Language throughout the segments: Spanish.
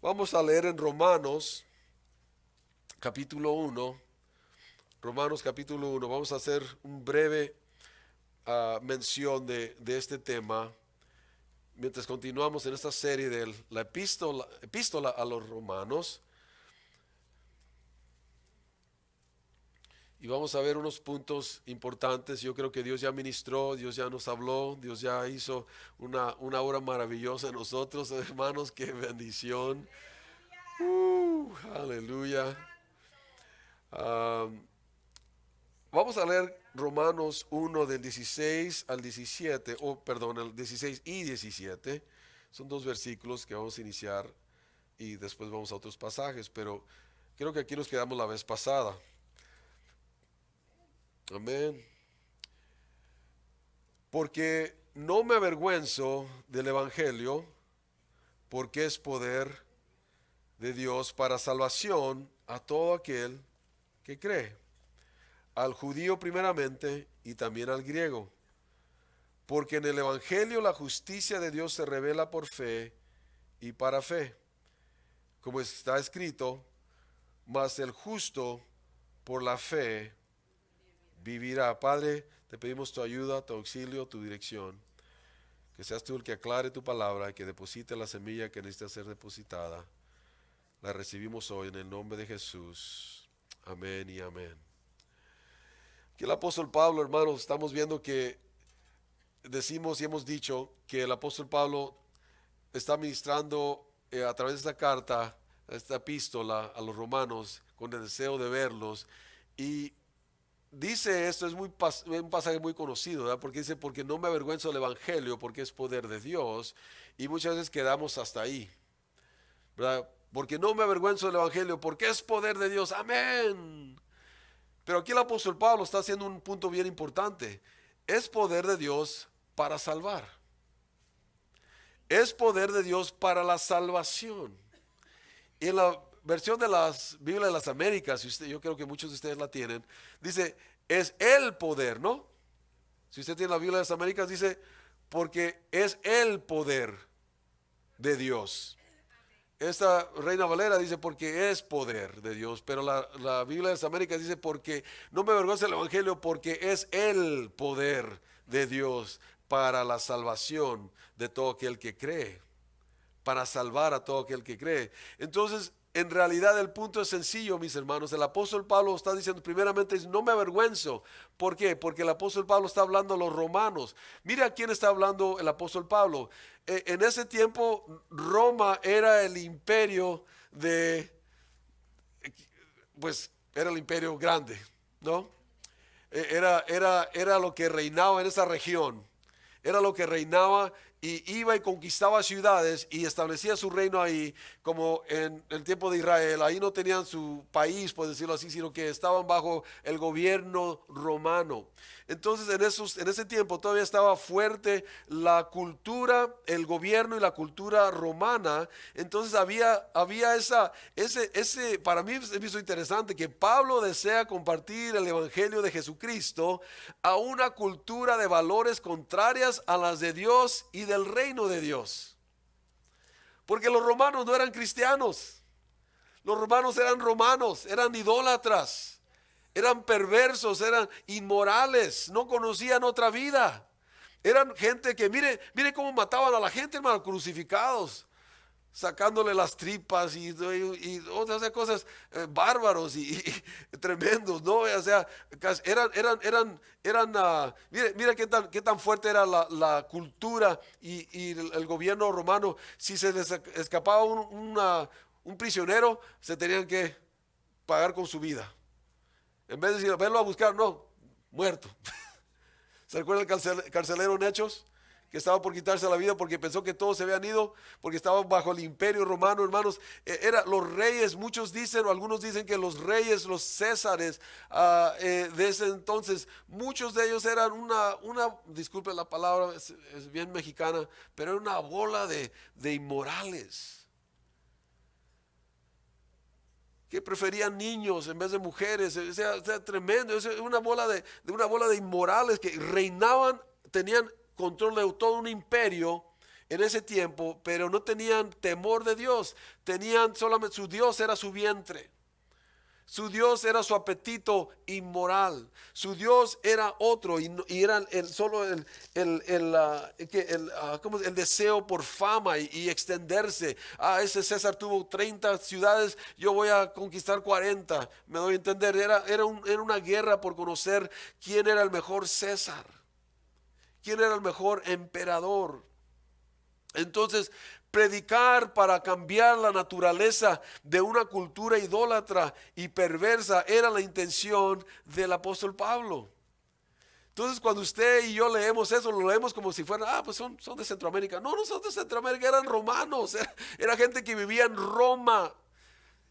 Vamos a leer en Romanos capítulo 1. Romanos capítulo 1. Vamos a hacer un breve mención de este tema mientras continuamos en esta serie de la epístola a los romanos. Y vamos a ver unos puntos importantes. Yo creo que Dios ya ministró, Dios ya nos habló, Dios ya hizo una obra maravillosa en nosotros, hermanos. Qué bendición. Aleluya. Ah, Vamos a leer Romanos 1 del 16 al 17, perdón, el 16 y 17. Son dos versículos que vamos a iniciar y después vamos a otros pasajes, pero creo que aquí nos quedamos la vez pasada. Amén. Porque no me avergüenzo del Evangelio, porque es poder de Dios para salvación a todo aquel que cree, al judío primeramente y también al griego. Porque en el Evangelio la justicia de Dios se revela por fe y para fe, como está escrito, mas el justo por la fe vivirá. Padre, te pedimos tu ayuda, tu auxilio, tu dirección. Que seas tú el que aclare tu palabra y que deposite la semilla que necesita ser depositada. La recibimos hoy en el nombre de Jesús. Amén y amén. Aquí el apóstol Pablo, hermanos, estamos viendo que decimos y hemos dicho que el apóstol Pablo está ministrando a través de esta carta, esta epístola a los romanos, con el deseo de verlos. Y dice esto, es un pasaje muy conocido, ¿verdad? Porque dice, porque no me avergüenzo del Evangelio, porque es poder de Dios. Y muchas veces quedamos hasta ahí, ¿verdad? Porque no me avergüenzo del Evangelio, porque es poder de Dios. Amén. Pero aquí el apóstol Pablo está haciendo un punto bien importante. Es poder de Dios para salvar. Es poder de Dios para la salvación. Y en la versión de las Biblia de las Américas, yo creo que muchos de ustedes la tienen, dice, es el poder, ¿no? Si usted tiene la Biblia de las Américas, dice, porque es el poder de Dios. Esta Reina Valera dice, porque es poder de Dios, pero la Biblia de las Américas dice, porque no me avergüenza el Evangelio, porque es el poder de Dios para la salvación de todo aquel que cree, para salvar a todo aquel que cree. Entonces, en realidad el punto es sencillo, mis hermanos. El apóstol Pablo está diciendo, primeramente, no me avergüenzo. ¿Por qué? Porque el apóstol Pablo está hablando a los romanos. Mira a quién está hablando el apóstol Pablo. En ese tiempo, Roma era el imperio pues, era el imperio grande, ¿no? Era lo que reinaba en esa región. Era lo que reinaba y iba y conquistaba ciudades y establecía su reino ahí, como en el tiempo de Israel. Ahí no tenían su país, por decirlo así, sino que estaban bajo el gobierno romano. Entonces en ese tiempo todavía estaba fuerte la cultura, el gobierno y la cultura romana. Entonces había para mí es visto interesante que Pablo desea compartir el evangelio de Jesucristo a una cultura de valores contrarias a las de Dios y del reino de Dios. Porque los romanos no eran cristianos. Los romanos eran romanos, eran idólatras, eran perversos, eran inmorales, no conocían otra vida. Eran gente que, mire cómo mataban a la gente, hermano, crucificados, sacándole las tripas y otras cosas bárbaros y tremendos, ¿no? O sea, mira qué tan fuerte era la cultura y el gobierno romano. Si se les escapaba un prisionero, se tenían que pagar con su vida. En vez de decir, verlo a buscar, no, muerto. ¿Se recuerda el carcelero en Hechos? Que estaba por quitarse la vida porque pensó que todos se habían ido, porque estaban bajo el imperio romano, hermanos. Los reyes, muchos dicen, o algunos dicen que los reyes, los césares de ese entonces, muchos de ellos eran disculpe la palabra, es bien mexicana, pero era una bola de inmorales. Que preferían niños en vez de mujeres, o sea tremendo, es una bola de inmorales que reinaban, tenían control de todo un imperio en ese tiempo, pero no tenían temor de Dios. Tenían solamente, su Dios era su vientre. Su Dios era su apetito inmoral. Su Dios era otro y era solo el deseo por fama y extenderse. Ese César tuvo 30 ciudades, yo voy a conquistar 40. Me doy a entender. Era una guerra por conocer quién era el mejor César, quién era el mejor emperador. Entonces, predicar para cambiar la naturaleza de una cultura idólatra y perversa era la intención del apóstol Pablo. Entonces, cuando usted y yo leemos eso, lo leemos como si fueran, pues son de Centroamérica. No, no son de Centroamérica, eran romanos, era gente que vivía en Roma,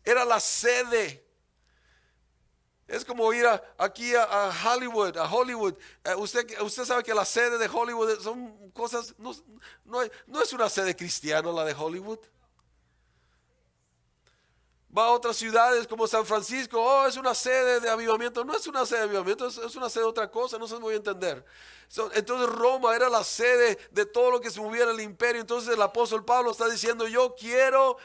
era la sede. Es como ir aquí a Hollywood, Usted sabe que la sede de Hollywood son cosas, no es una sede cristiana la de Hollywood. Va a otras ciudades como San Francisco, es una sede de avivamiento. No es una sede de avivamiento, es una sede de otra cosa, no se me voy a entender. Entonces Roma era la sede de todo lo que se moviera en el imperio. Entonces el apóstol Pablo está diciendo, yo quiero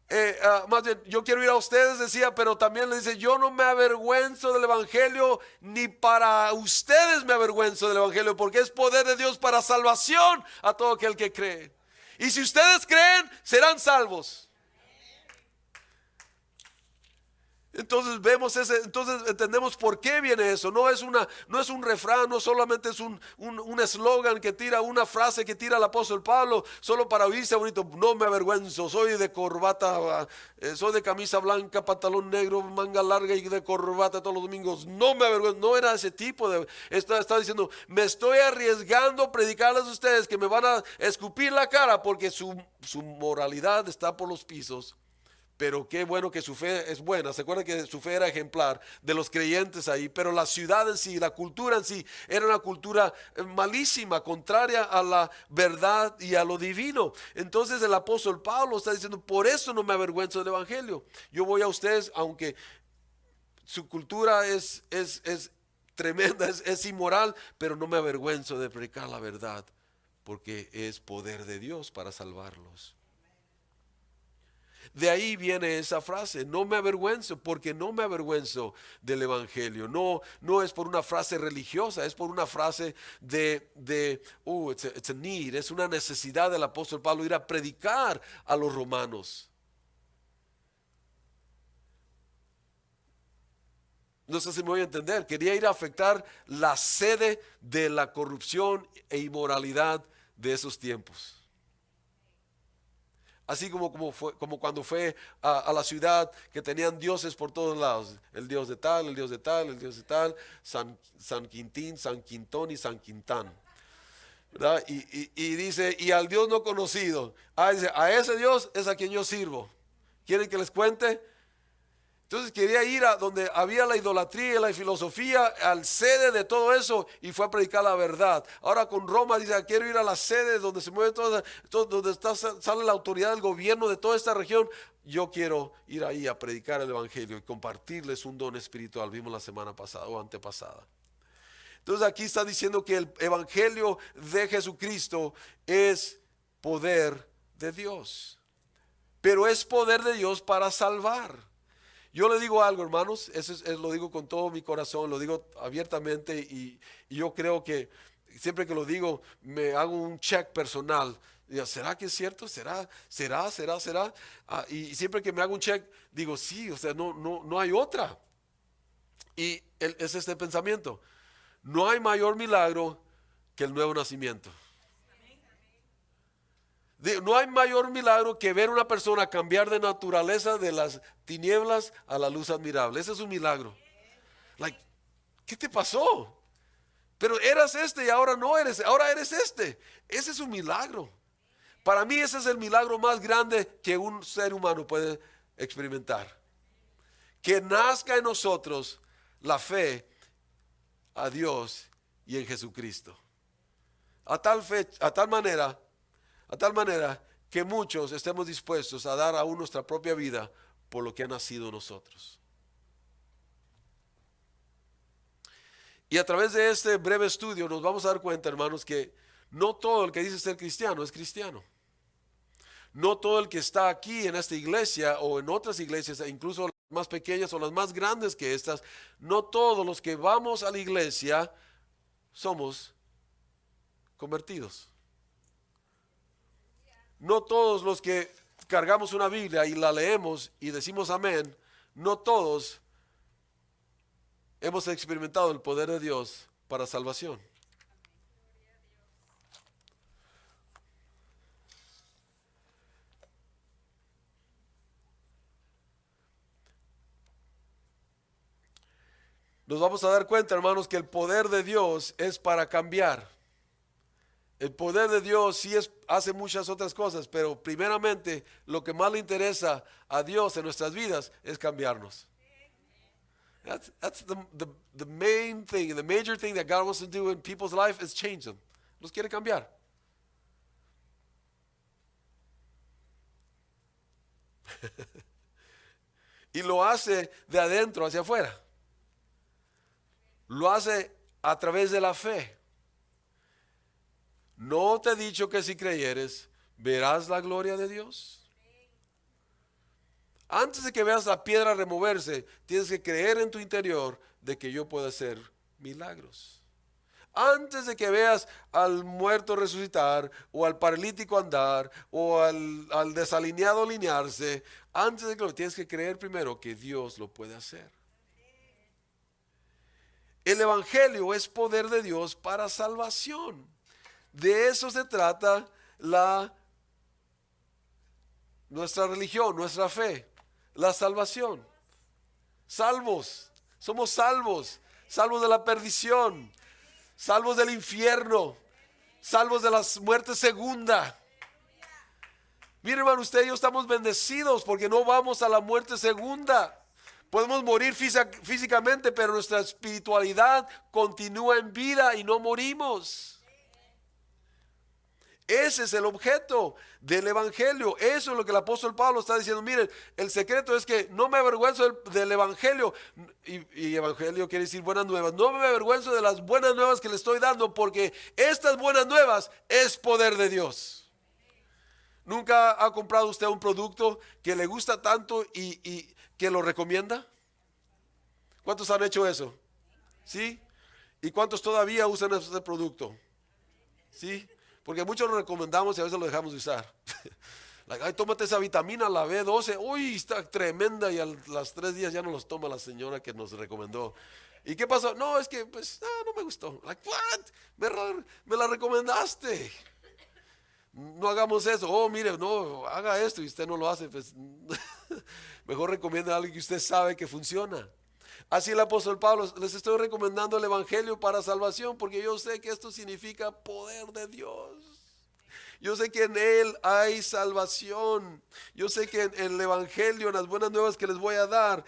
ir a ustedes, decía, pero también le dice, yo no me avergüenzo del evangelio, ni para ustedes me avergüenzo del evangelio, porque es poder de Dios para salvación a todo aquel que cree. Y si ustedes creen, serán salvos. Entonces entonces entendemos por qué viene eso. No es un refrán, no solamente es un eslogan que tira, una frase que tira el apóstol Pablo, solo para oírse bonito. No me avergüenzo, soy de corbata, soy de camisa blanca, pantalón negro, manga larga y de corbata todos los domingos. No me avergüenzo, no era ese tipo de, está diciendo, me estoy arriesgando a predicarles a ustedes que me van a escupir la cara porque su moralidad está por los pisos. Pero qué bueno que su fe es buena. Se acuerda que su fe era ejemplar de los creyentes ahí. Pero la ciudad en sí, la cultura en sí, era una cultura malísima, contraria a la verdad y a lo divino. Entonces el apóstol Pablo está diciendo, por eso no me avergüenzo del evangelio. Yo voy a ustedes, aunque su cultura es tremenda, es inmoral, pero no me avergüenzo de predicar la verdad, porque es poder de Dios para salvarlos. De ahí viene esa frase, no me avergüenzo, porque no me avergüenzo del evangelio. No es por una frase religiosa, es por una frase it's a need, es una necesidad del apóstol Pablo ir a predicar a los romanos. No sé si me voy a entender, quería ir a afectar la sede de la corrupción e inmoralidad de esos tiempos. Así como cuando fue a la ciudad que tenían dioses por todos lados. El dios de tal, el dios de tal, el dios de tal. San Quintín, San Quintón y San Quintán. ¿Verdad? Y dice, y al Dios no conocido. Dice, a ese Dios es a quien yo sirvo. ¿Quieren que les cuente? Entonces quería ir a donde había la idolatría y la filosofía, al sede de todo eso, y fue a predicar la verdad. Ahora con Roma dice, quiero ir a la sede donde se mueve donde sale la autoridad del gobierno de toda esta región. Yo quiero ir ahí a predicar el evangelio y compartirles un don espiritual. Vimos la semana pasada o antepasada. Entonces aquí está diciendo que el evangelio de Jesucristo es poder de Dios. Pero es poder de Dios para salvar. Yo le digo algo, hermanos, lo digo con todo mi corazón, lo digo abiertamente y yo creo que siempre que lo digo me hago un check personal. Digo, ¿será que es cierto? ¿Será? Y siempre que me hago un check digo, sí, o sea, no hay otra. Y es este pensamiento, no hay mayor milagro que el nuevo nacimiento. No hay mayor milagro que ver una persona cambiar de naturaleza de las tinieblas a la luz admirable. Ese es un milagro. ¿Qué te pasó? Pero eras este y ahora no eres, ahora eres este. Ese es un milagro. Para mí ese es el milagro más grande que un ser humano puede experimentar. Que nazca en nosotros la fe a Dios y en Jesucristo. A tal manera que muchos estemos dispuestos a dar aún nuestra propia vida por lo que ha nacido en nosotros. Y a través de este breve estudio nos vamos a dar cuenta, hermanos, que No todo el que dice ser cristiano es cristiano. No todo el que está aquí en esta iglesia o en otras iglesias, incluso las más pequeñas o las más grandes que estas, no todos los que vamos a la iglesia somos convertidos. No todos los que cargamos una Biblia y la leemos y decimos amén, no todos hemos experimentado el poder de Dios para salvación. Nos vamos a dar cuenta, hermanos, que el poder de Dios es para cambiar. El poder de Dios sí hace muchas otras cosas, pero primeramente lo que más le interesa a Dios en nuestras vidas es cambiarnos. That's the main thing, the major thing that God wants to do in people's life is change them. Los quiere cambiar. Y lo hace de adentro hacia afuera. Lo hace a través de la fe. ¿No te he dicho que si creyeres, verás la gloria de Dios? Antes de que veas la piedra removerse, tienes que creer en tu interior de que yo puedo hacer milagros. Antes de que veas al muerto resucitar, o al paralítico andar, o al desalineado alinearse, antes de que lo tienes que creer primero que Dios lo puede hacer. El Evangelio es poder de Dios para salvación. De eso se trata nuestra religión, nuestra fe, la salvación. Salvos, somos salvos, salvos de la perdición, salvos del infierno, salvos de la muerte segunda. Mire, hermano, usted y yo estamos bendecidos porque no vamos a la muerte segunda. Podemos morir físicamente, pero nuestra espiritualidad continúa en vida y no morimos. Ese es el objeto del Evangelio. Eso es lo que el apóstol Pablo está diciendo. Miren, el secreto es que no me avergüenzo del Evangelio. Y Evangelio quiere decir buenas nuevas. No me avergüenzo de las buenas nuevas que le estoy dando, porque estas buenas nuevas es poder de Dios. ¿Nunca ha comprado usted un producto que le gusta tanto y que lo recomienda? ¿Cuántos han hecho eso? ¿Sí? ¿Y cuántos todavía usan ese producto? ¿Sí? Porque muchos lo recomendamos y a veces lo dejamos de usar. Ay, tómate esa vitamina, la B12. Uy, está tremenda. Y a los 3 días ya no los toma la señora que nos recomendó. ¿Y qué pasó? No, es que pues no me gustó. Like, what? Me la recomendaste. No hagamos eso. Oh, mire, no, haga esto y usted no lo hace. Pues mejor recomienda a alguien que usted sabe que funciona. Así el apóstol Pablo, les estoy recomendando el Evangelio para salvación, porque yo sé que esto significa poder de Dios. Yo sé que en Él hay salvación. Yo sé que en el Evangelio, en las buenas nuevas que les voy a dar,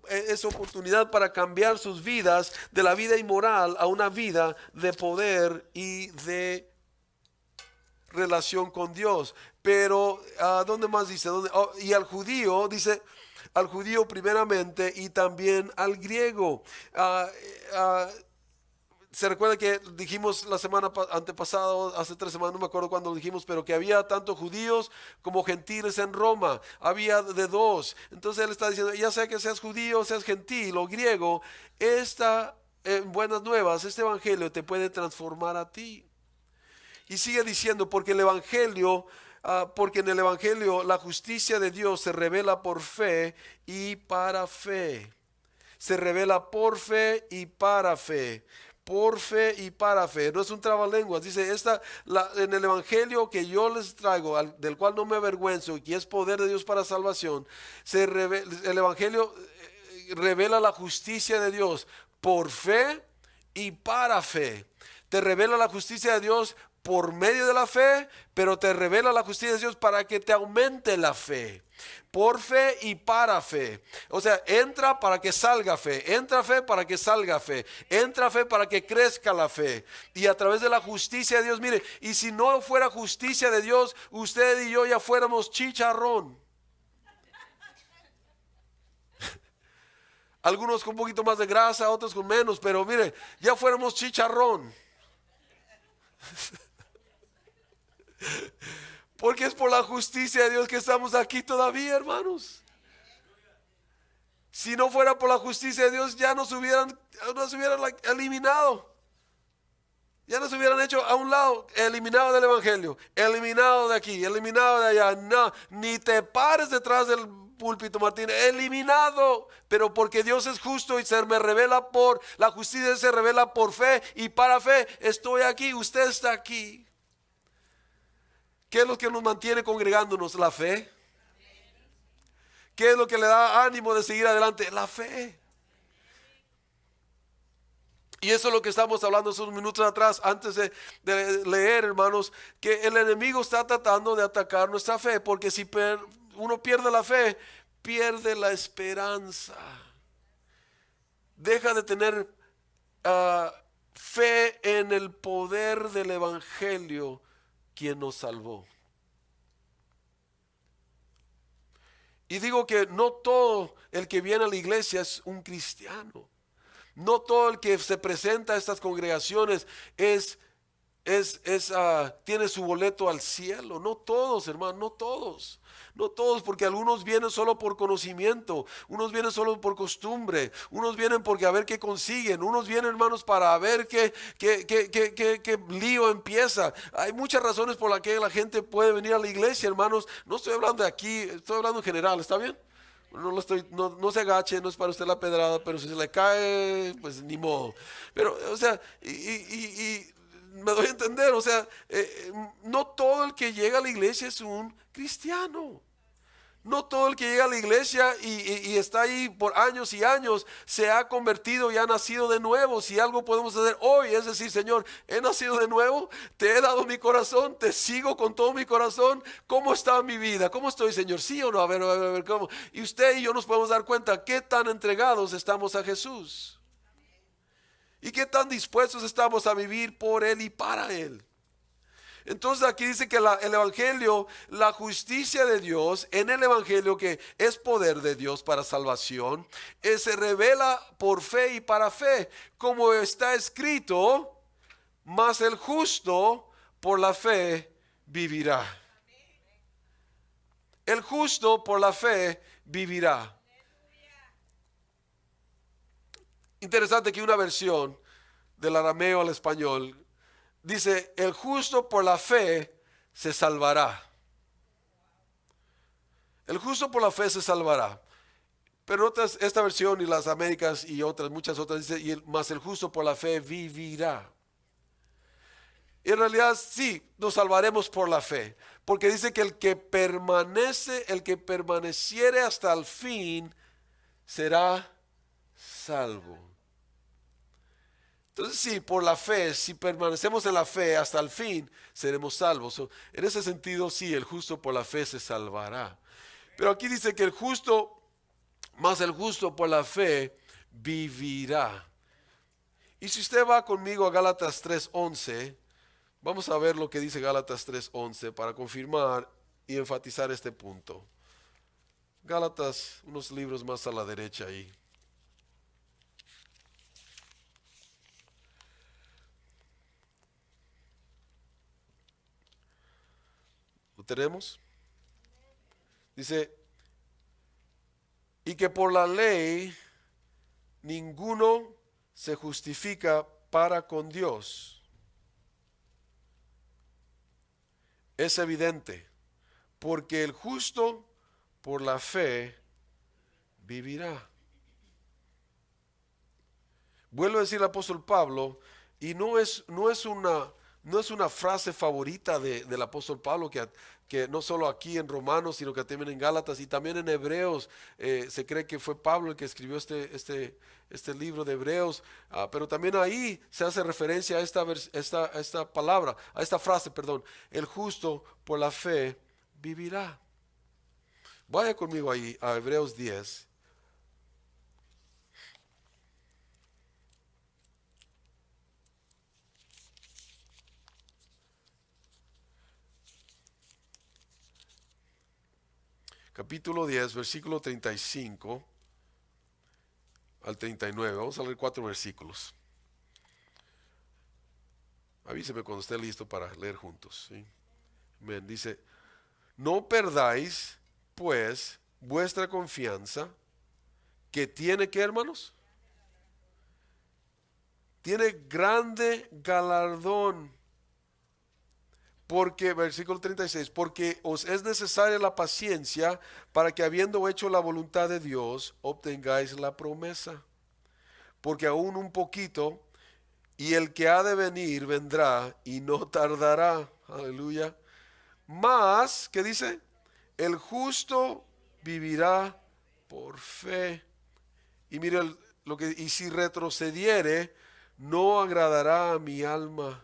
es oportunidad para cambiar sus vidas de la vida inmoral a una vida de poder y de relación con Dios. Pero, ¿dónde más dice? Y al judío, dice, al judío primeramente y también al griego. Se recuerda que dijimos la semana antepasada, hace 3 semanas, no me acuerdo cuándo lo dijimos, pero que había tanto judíos como gentiles en Roma. Había de dos. Entonces él está diciendo, ya sea que seas judío, seas gentil o griego, buenas nuevas, este evangelio te puede transformar a ti. Y sigue diciendo, porque en el evangelio la justicia de Dios se revela por fe y para fe. Se revela por fe y para fe. Por fe y para fe. No es un trabalenguas. Dice, en el evangelio que yo les traigo, del cual no me avergüenzo y que es poder de Dios para salvación, el evangelio revela la justicia de Dios por fe y para fe. Te revela la justicia de Dios por medio de la fe, pero te revela la justicia de Dios para que te aumente la fe. Por fe y para fe. O sea, entra para que salga fe. Entra fe para que salga fe. Entra fe para que crezca la fe. Y a través de la justicia de Dios, mire, y si no fuera justicia de Dios, usted y yo ya fuéramos chicharrón. Algunos con un poquito más de grasa, otros con menos, pero mire, ya fuéramos chicharrón. Porque es por la justicia de Dios que estamos aquí todavía, hermanos. Si no fuera por la justicia de Dios, ya nos hubieran eliminado. Ya nos hubieran hecho a un lado, eliminado del evangelio, eliminado de aquí, eliminado de allá. No, ni te pares detrás del púlpito, Martín, eliminado. Pero porque Dios es justo y se me revela por, la justicia se revela por fe y para fe, estoy aquí, usted está aquí. ¿Qué es lo que nos mantiene congregándonos? La fe. ¿Qué es lo que le da ánimo de seguir adelante? La fe. Y eso es lo que estamos hablando hace unos minutos atrás, antes de leer, hermanos, que el enemigo está tratando de atacar nuestra fe, porque si uno pierde la fe, pierde la esperanza. Deja de tener fe en el poder del evangelio, quien nos salvó. Y digo que no todo el que viene a la iglesia es un cristiano. No todo el que se presenta a estas congregaciones tiene su boleto al cielo. No todos, hermano, no todos. No todos, porque algunos vienen solo por conocimiento, unos vienen solo por costumbre, unos vienen porque a ver qué consiguen, unos vienen, hermanos, para ver qué lío empieza. Hay muchas razones por las que la gente puede venir a la iglesia, hermanos. No estoy hablando de aquí, estoy hablando en general, ¿está bien? No se agache, no es para usted la pedrada, pero si se le cae, pues ni modo. Pero, o sea, y me doy a entender, o sea, no todo el que llega a la iglesia es un cristiano. No todo el que llega a la iglesia y está ahí por años y años se ha convertido y ha nacido de nuevo. Si algo podemos hacer hoy es decir, Señor, he nacido de nuevo, te he dado mi corazón, te sigo con todo mi corazón. ¿Cómo está mi vida? ¿Cómo estoy, Señor? ¿Sí o no? A ver, ¿cómo? Y usted y yo nos podemos dar cuenta qué tan entregados estamos a Jesús. Y qué tan dispuestos estamos a vivir por Él y para Él. Entonces aquí dice que el evangelio, la justicia de Dios en el evangelio, que es poder de Dios para salvación, se revela por fe y para fe, como está escrito, mas el justo por la fe vivirá. El justo por la fe vivirá. Interesante que una versión del arameo al español dice, el justo por la fe se salvará. El justo por la fe se salvará. Pero esta versión y las Américas y muchas otras dice, más el justo por la fe vivirá. Y en realidad sí, nos salvaremos por la fe. Porque dice que el que permaneciere hasta el fin, será salvo. Entonces sí, por la fe, si permanecemos en la fe hasta el fin, seremos salvos. En ese sentido sí, el justo por la fe se salvará. Pero aquí dice que el justo por la fe vivirá. Y si usted va conmigo a Gálatas 3:11, vamos a ver lo que dice Gálatas 3:11 para confirmar y enfatizar este punto. Gálatas, unos libros más a la derecha ahí. ¿Lo tenemos? Dice, y que por la ley ninguno se justifica para con Dios. Es evidente, porque el justo por la fe vivirá. Vuelve a decir el apóstol Pablo, y no es una frase favorita del apóstol Pablo, que no solo aquí en Romanos, sino que también en Gálatas y también en Hebreos. Se cree que fue Pablo el que escribió este libro de Hebreos, pero también ahí se hace referencia a esta palabra, a esta frase, perdón, el justo por la fe vivirá. Vaya conmigo ahí a Hebreos 10. Capítulo 10, versículo 35 al 39. Vamos a leer 4 versículos. Avíseme cuando esté listo para leer juntos, ¿sí? Amén. Dice, no perdáis pues vuestra confianza, que tiene, ¿qué, hermanos? Tiene grande galardón. Porque, versículo 36, porque os es necesaria la paciencia para que habiendo hecho la voluntad de Dios, obtengáis la promesa. Porque aún un poquito, y el que ha de venir vendrá y no tardará. Aleluya. Mas, ¿qué dice? El justo vivirá por fe. Y mire lo que, y si retrocediere, no agradará a mi alma.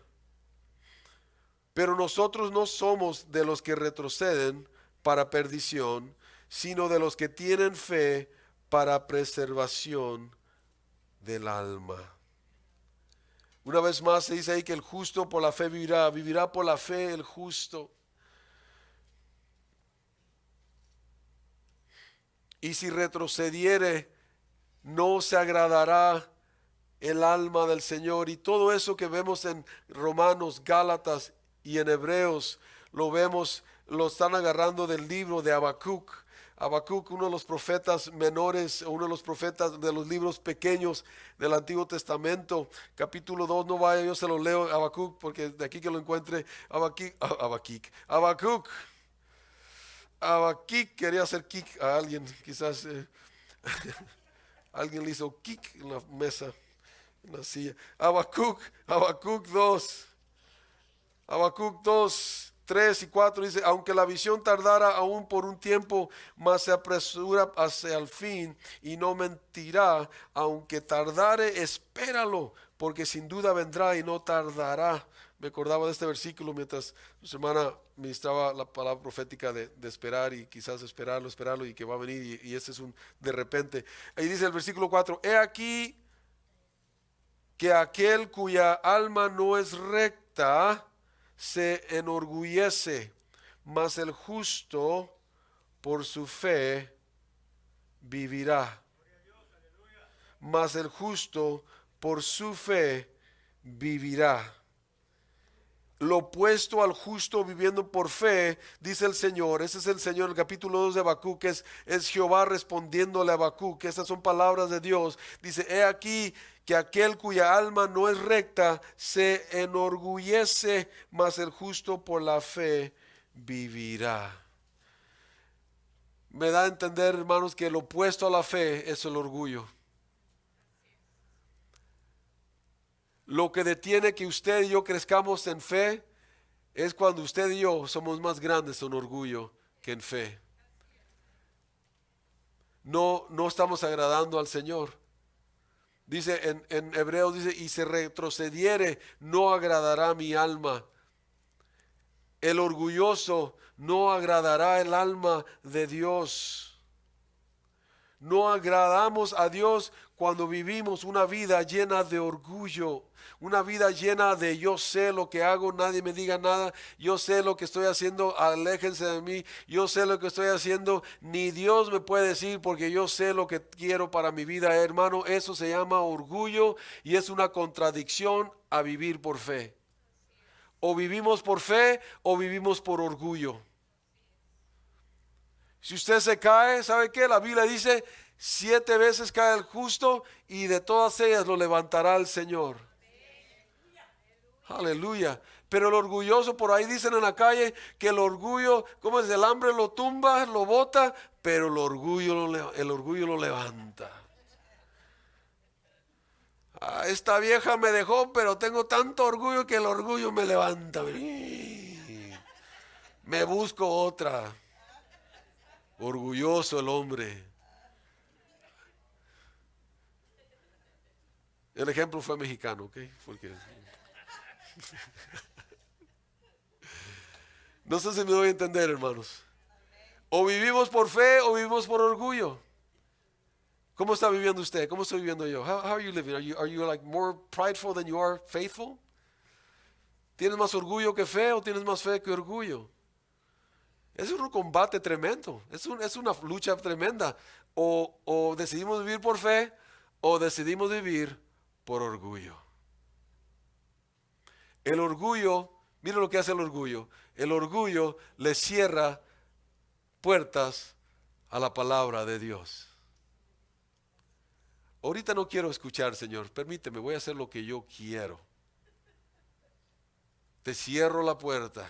Pero nosotros no somos de los que retroceden para perdición, sino de los que tienen fe para preservación del alma. Una vez más se dice ahí que el justo por la fe vivirá, vivirá por la fe el justo. Y si retrocediere, no se agradará el alma del Señor. Y todo eso que vemos en Romanos, Gálatas y en Hebreos, lo vemos, lo están agarrando del libro de Habacuc. Habacuc, uno de los profetas menores, uno de los profetas de los libros pequeños del Antiguo Testamento, capítulo 2, no vaya, yo se lo leo, Habacuc, porque de aquí que lo encuentre, Habacuc, quería hacer kick a alguien, quizás alguien le hizo kick en la mesa, en la silla. Habacuc 2, Habacuc 2, 3 y 4 dice, aunque la visión tardara aún por un tiempo, mas se apresura hacia el fin y no mentirá, aunque tardare, espéralo, porque sin duda vendrá y no tardará. Me acordaba de este versículo mientras su hermana ministraba la palabra profética de esperar y quizás esperarlo y que va a venir y este es un de repente. Ahí dice el versículo 4, he aquí que aquel cuya alma no es recta se enorgullece, mas el justo por su fe vivirá. Mas el justo por su fe vivirá. Lo opuesto al justo viviendo por fe, dice el Señor. Ese es el Señor, el capítulo 2 de Habacuc, es Jehová respondiéndole a Habacuc. Estas son palabras de Dios. Dice, he aquí que aquel cuya alma no es recta se enorgullece, mas el justo por la fe vivirá. Me da a entender, hermanos, que lo opuesto a la fe es el orgullo. Lo que detiene que usted y yo crezcamos en fe es cuando usted y yo somos más grandes en orgullo que en fe. No estamos agradando al Señor. Dice en Hebreos, dice, y se retrocediere, no agradará mi alma. El orgulloso no agradará el alma de Dios. No agradamos a Dios cuando vivimos una vida llena de orgullo, una vida llena de yo sé lo que hago, nadie me diga nada, yo sé lo que estoy haciendo, aléjense de mí, yo sé lo que estoy haciendo, ni Dios me puede decir porque yo sé lo que quiero para mi vida, hermano. Eso se llama orgullo y es una contradicción a vivir por fe. O vivimos por fe o vivimos por orgullo. Si usted se cae, ¿sabe qué? La Biblia dice, 7 veces cae el justo y de todas ellas lo levantará el Señor. Aleluya. Pero el orgulloso, por ahí dicen en la calle que el orgullo, como es, el hambre lo tumba, lo bota, pero el orgullo lo levanta. Esta vieja me dejó, pero tengo tanto orgullo que el orgullo me levanta. Me busco otra. Orgulloso el hombre. El ejemplo fue mexicano, ¿ok? Porque no sé si me doy a entender, hermanos. O vivimos por fe o vivimos por orgullo. ¿Cómo está viviendo usted? ¿Cómo estoy viviendo yo? How are you living? Are you like more prideful than you are faithful? ¿Tienes más orgullo que fe o tienes más fe que orgullo? Es un combate tremendo, es una lucha tremenda. O decidimos vivir por fe o decidimos vivir por orgullo. El orgullo, Mire lo que hace el orgullo. El orgullo le cierra puertas a la palabra de Dios. Ahorita no quiero escuchar, Señor. Permíteme, voy a hacer lo que yo quiero. Te cierro la puerta.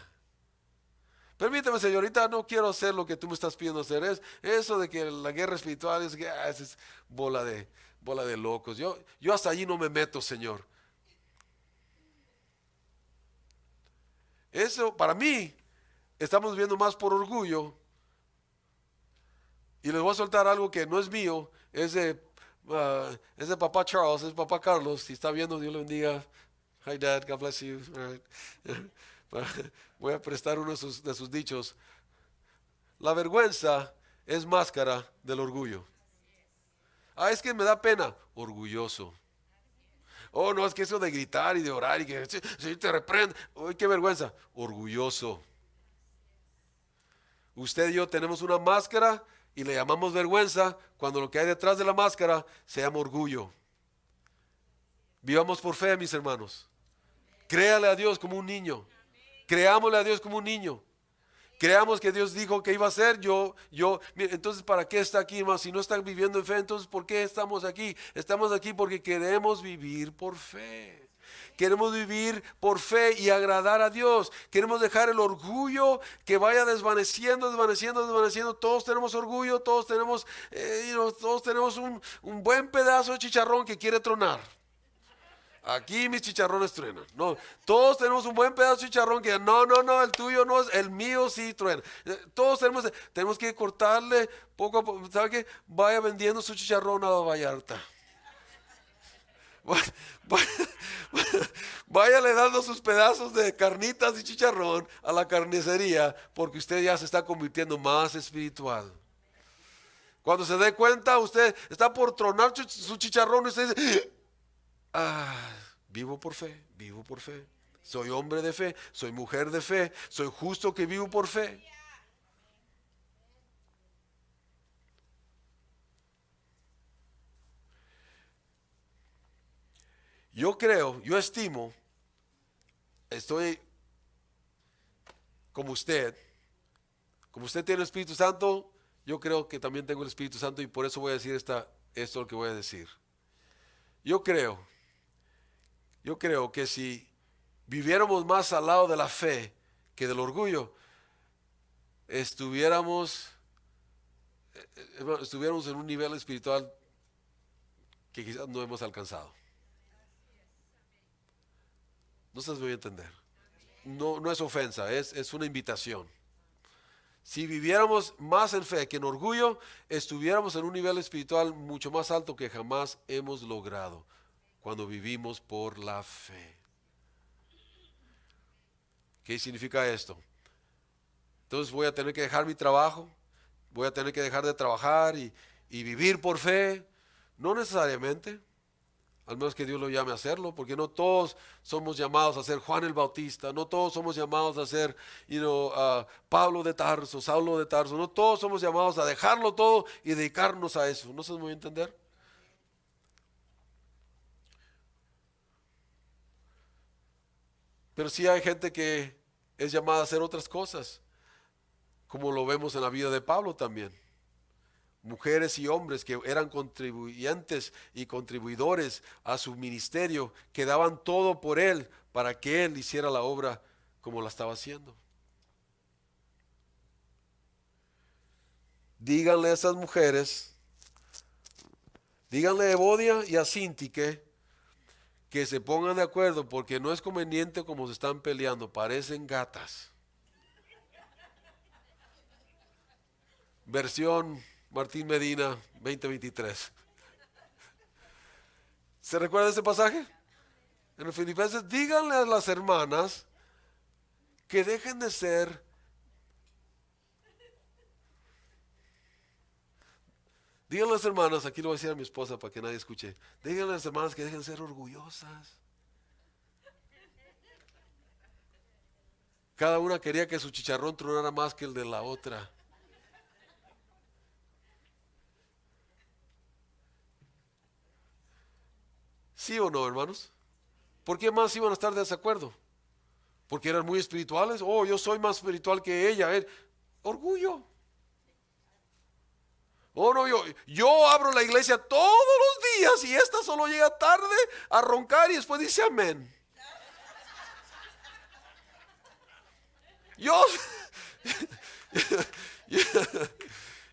Permíteme, Señor, ahorita no quiero hacer lo que tú me estás pidiendo hacer. Es eso de que la guerra espiritual es bola de locos. Yo hasta allí no me meto, Señor. Eso, para mí, estamos viendo más por orgullo. Y les voy a soltar algo que no es mío, es de papá Charles, es papá Carlos. Si está viendo, Dios le bendiga. Hi Dad, God bless you. All right. Voy a prestar uno de sus dichos. La vergüenza es máscara del orgullo. Ah, es que me da pena. Orgulloso. Oh, no, es que eso de gritar y de orar y que si te reprende. Uy, qué vergüenza. Orgulloso. Usted y yo tenemos una máscara y le llamamos vergüenza cuando lo que hay detrás de la máscara se llama orgullo. Vivamos por fe, mis hermanos. Créale a Dios como un niño. Creámosle a Dios como un niño. Creamos que Dios dijo que iba a hacer. Mire, entonces, ¿para qué está aquí, hermano? Si no están viviendo en fe, entonces, ¿por qué estamos aquí? Estamos aquí porque queremos vivir por fe. Queremos vivir por fe y agradar a Dios. Queremos dejar el orgullo que vaya desvaneciendo. Todos tenemos orgullo, todos tenemos un buen pedazo de chicharrón que quiere tronar. Aquí mis chicharrones truenan. No, todos tenemos un buen pedazo de chicharrón que no, el tuyo no es, el mío sí truena. Todos tenemos que cortarle poco a poco. ¿Sabe qué? Vaya vendiendo su chicharrón a la Vallarta. Váyale dando sus pedazos de carnitas y chicharrón a la carnicería, porque usted ya se está convirtiendo más espiritual. Cuando se dé cuenta, usted está por tronar su chicharrón y usted dice: vivo por fe, vivo por fe. Soy hombre de fe, soy mujer de fe, soy justo que vivo por fe. Yo estimo, estoy como usted tiene el Espíritu Santo, yo creo que también tengo el Espíritu Santo y por eso voy a decir esto lo que voy a decir. Yo creo que si viviéramos más al lado de la fe que del orgullo, estuviéramos en un nivel espiritual que quizás no hemos alcanzado. No se les voy a entender. No es ofensa, es una invitación. Si viviéramos más en fe que en orgullo, estuviéramos en un nivel espiritual mucho más alto que jamás hemos logrado cuando vivimos por la fe. ¿Qué significa esto? Entonces voy a tener que dejar mi trabajo, voy a tener que dejar de trabajar y vivir por fe. No necesariamente, al menos que Dios lo llame a hacerlo, porque no todos somos llamados a ser Juan el Bautista, no todos somos llamados a ser Pablo de Tarso, Saulo de Tarso, no todos somos llamados a dejarlo todo y dedicarnos a eso. ¿No se me voy a entender? Pero sí hay gente que es llamada a hacer otras cosas, como lo vemos en la vida de Pablo también. Mujeres y hombres que eran contribuyentes y contribuidores a su ministerio, que daban todo por él para que él hiciera la obra como la estaba haciendo. Díganle a esas mujeres, díganle a Evodia y a Sintique que se pongan de acuerdo, porque no es conveniente como se están peleando, parecen gatas. Versión Martín Medina 2023. ¿Se recuerda ese pasaje? En los Filipenses, díganle a las hermanas que dejen de ser díganle a las hermanas, aquí lo voy a decir a mi esposa para que nadie escuche, díganle a las hermanas que dejen de ser orgullosas. Cada una quería que su chicharrón tronara más que el de la otra. ¿Sí o no, hermanos? ¿Por qué más iban a estar de desacuerdo? Porque eran muy espirituales. Oh, yo soy más espiritual que ella. Orgullo. Oh, no, yo abro la iglesia todos los días y esta solo llega tarde a roncar y después dice amén. Yo,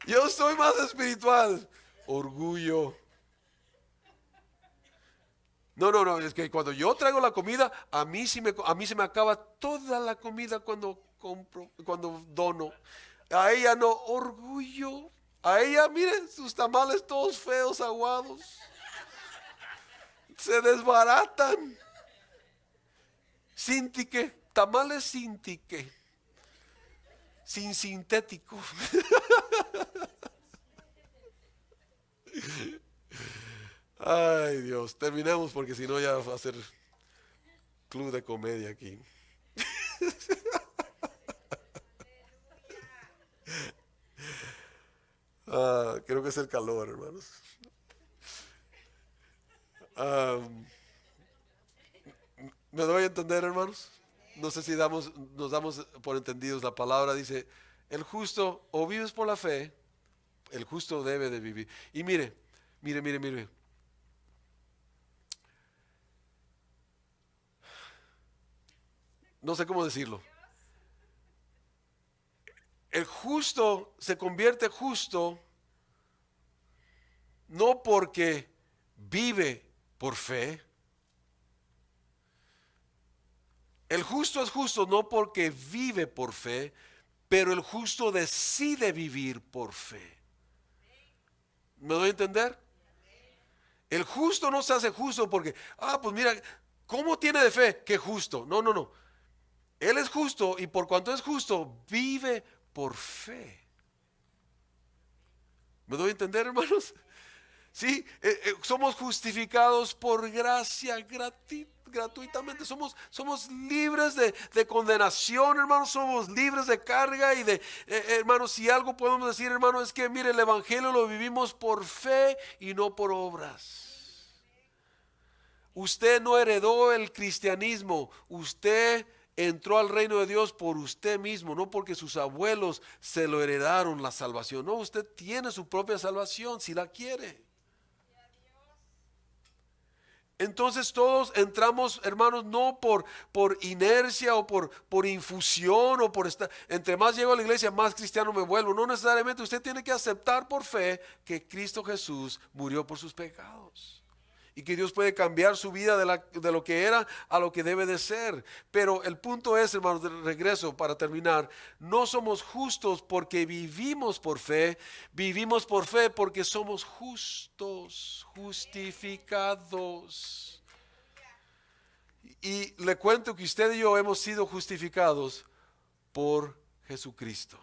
yo soy más espiritual. Orgullo. No, es que cuando yo traigo la comida, a mí se me acaba toda la comida cuando compro, cuando dono. A ella no, orgullo. A ella, miren, sus tamales todos feos, aguados. Se desbaratan. Sin tique, tamales sin tique. Sin sintético. Ay, Dios, terminemos porque si no ya va a ser club de comedia aquí. Creo que es el calor, hermanos. Ah, ¿Me doy a entender, hermanos? No sé si nos damos por entendidos. La palabra dice, el justo o vives por la fe, el justo debe de vivir. Y mire. No sé cómo decirlo. El justo se convierte justo no porque vive por fe. El justo es justo no porque vive por fe, pero el justo decide vivir por fe. ¿Me doy a entender? El justo no se hace justo porque, pues mira, ¿cómo tiene de fe? Que justo. No. Él es justo y por cuanto es justo, vive por fe. ¿Me doy a entender, hermanos? Sí, somos justificados por gracia gratuitamente. Somos libres de condenación, hermanos. Somos libres de carga y hermanos, si algo podemos decir, hermano, es que mire, el evangelio lo vivimos por fe y no por obras. Usted no heredó el cristianismo, usted entró al reino de Dios por usted mismo, no porque sus abuelos se lo heredaron la salvación. No, usted tiene su propia salvación si la quiere. Entonces todos entramos, hermanos, no por inercia o por infusión o por estar. Entre más llego a la iglesia, más cristiano me vuelvo. No necesariamente, usted tiene que aceptar por fe que Cristo Jesús murió por sus pecados. Y que Dios puede cambiar su vida de lo que era a lo que debe de ser. Pero el punto es, hermanos, de regreso para terminar, no somos justos porque vivimos por fe porque somos justos, justificados. Y le cuento que usted y yo hemos sido justificados por Jesucristo,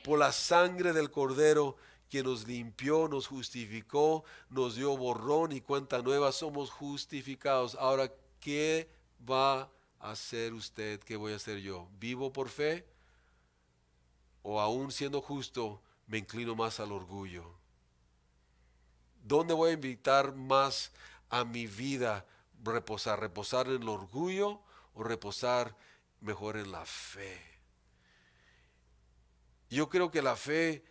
por la sangre del Cordero que nos limpió, nos justificó, nos dio borrón y cuenta nueva. Somos justificados. Ahora, ¿qué va a hacer usted? ¿Qué voy a hacer yo? ¿Vivo por fe? ¿O aún siendo justo, me inclino más al orgullo? ¿Dónde voy a invitar más a mi vida reposar? ¿Reposar en el orgullo o reposar mejor en la fe? Yo creo que la fe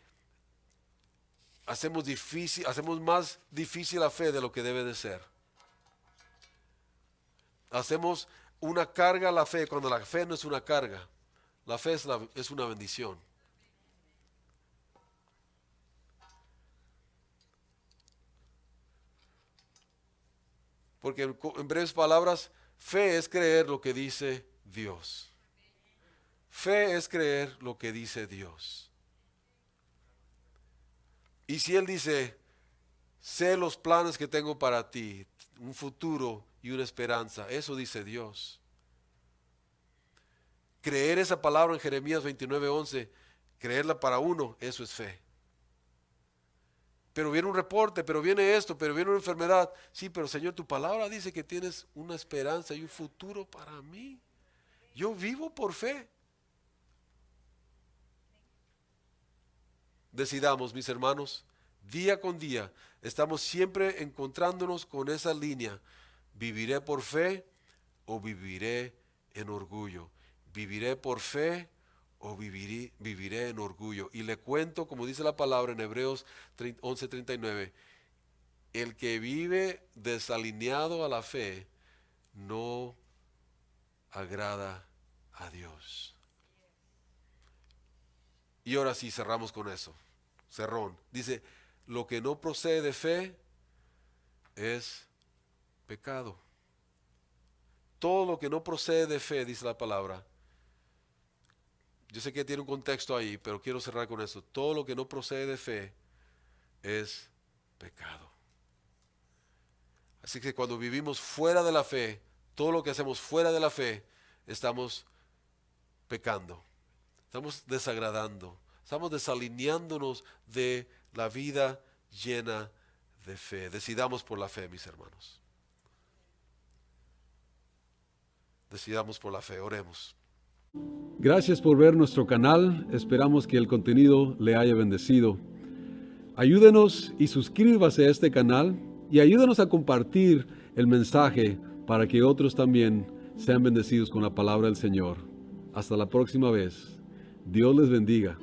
hacemos más difícil la fe de lo que debe de ser. Hacemos una carga a la fe cuando la fe no es una carga. La fe es una bendición. Porque en breves palabras, fe es creer lo que dice Dios. Fe es creer lo que dice Dios. Y si Él dice, sé los planes que tengo para ti, un futuro y una esperanza, eso dice Dios. Creer esa palabra en Jeremías 29:11, creerla para uno, eso es fe. Pero viene un reporte, pero viene esto, pero viene una enfermedad. Sí, pero Señor, tu palabra dice que tienes una esperanza y un futuro para mí. Yo vivo por fe. Decidamos, mis hermanos, día con día, estamos siempre encontrándonos con esa línea. ¿Viviré por fe o viviré en orgullo? ¿viviré por fe o viviré en orgullo? Y le cuento, como dice la palabra en Hebreos 11:39, el que vive desalineado a la fe no agrada a Dios. Y ahora sí cerramos con eso. Cerrón. Dice, lo que no procede de fe es pecado. Todo lo que no procede de fe, dice la palabra. Yo sé que tiene un contexto ahí, pero quiero cerrar con eso. Todo lo que no procede de fe es pecado. Así que cuando vivimos fuera de la fe, todo lo que hacemos fuera de la fe, estamos pecando. Estamos desagradando. Estamos desalineándonos de la vida llena de fe. Decidamos por la fe, mis hermanos. Decidamos por la fe. Oremos. Gracias por ver nuestro canal. Esperamos que el contenido le haya bendecido. Ayúdenos y suscríbase a este canal y ayúdenos a compartir el mensaje para que otros también sean bendecidos con la palabra del Señor. Hasta la próxima vez. Dios les bendiga.